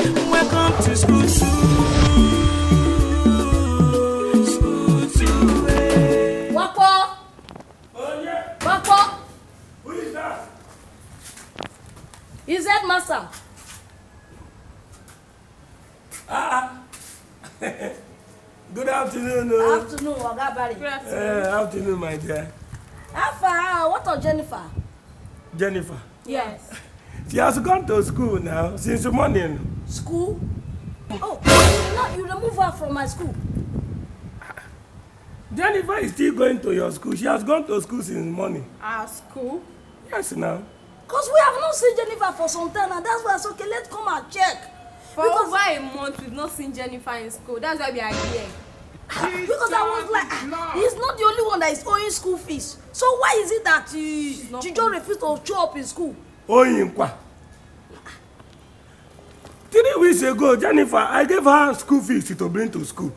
Welcome to school too. School too. Wapo. Oh yeah. Wapo. Who is that? Is that master? Good afternoon. Afternoon, Oga Barry. Afternoon, my dear. Alpha, what of Jennifer? Jennifer. Yes. She has gone to school now since the morning. School? Oh, you remove her from my school. Jennifer is still going to your school. She has gone to school since morning. Our school? Yes, now. Because we have not seen Jennifer for some time, and that's why I said, okay, let's come and check. For over a month, we've not seen Jennifer in school. That's why we are here. Because I was like, he's not the only one that is owing school fees. So why is it that she just refused to show up in school? Oyinkwa. 3 weeks ago, Jennifer, I gave her school fees to bring to school.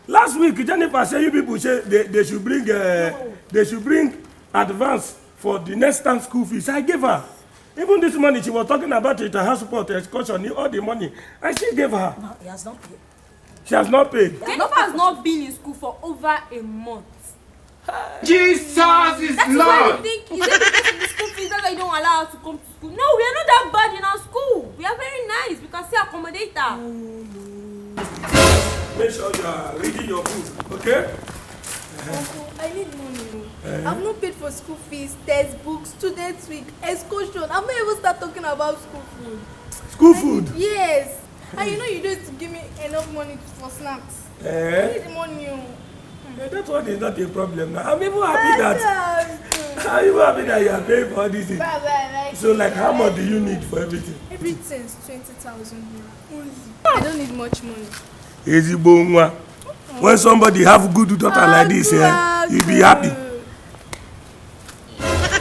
Last week, Jennifer said you people say they should bring advance for the next term school fees. I gave her. Even this money she was talking about it, her support, excursion, all the money, I still gave her. No, he has not paid. She has not paid. Jennifer has not been in school for over a month. Jesus is That is why Lord. we think, is it because of the school fees that's why you don't allow her to come to school? No, we are not that bad in our school. We are very nice. We can still accommodate her. Make sure you are reading your book, okay? Uncle, I need money. I've not paid for school fees, textbooks, student week, excursion. I've not even started talking about school food. School food? Yes. And you know you don't have to give me enough money for snacks. I need money. That one is not a problem now. I'm even happy that you are paying for all these things. So like how much do you need for everything? Everything's 20,000 euros. I don't need much money. Ezigbo nwa. When somebody have good daughter like this, you'll be happy.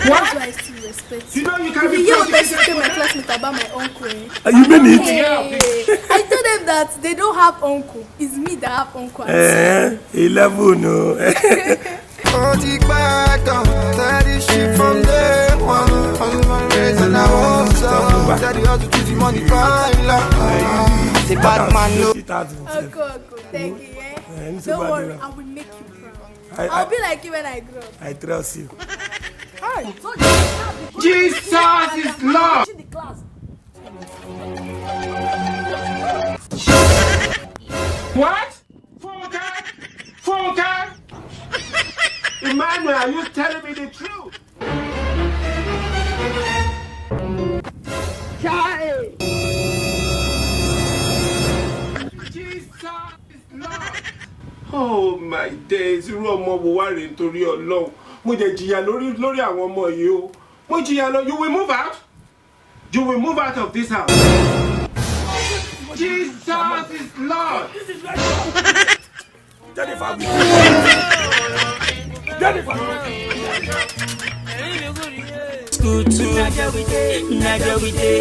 What do I still respect? You know you can If be you hear what I prosecuted. tell my classmate about my uncle, You mean it? hey, I told them that they don't have uncle. It's me that have uncle. 11 no. Take back down, steady shit from day one. And I won't stop. Daddy has to choose the money fine. The bad man no. Uncle, thank you, Don't worry, I will make you proud. I'll be like you when I grow up. I trust you. So Jesus is Lord. in the class. What? Funke? Emmanuel, are you telling me the truth? Jesus is Lord. Oh my days, irú ọmọ wo wá rèé nítorí Ọlọ́run. Mo jẹ jìyà lórí àwọn ọmọ yìí o. Mo jìyà lọ. You will move out. You will move out of this house. Jesus is Lord. Jennifer. School too. Naja we dey.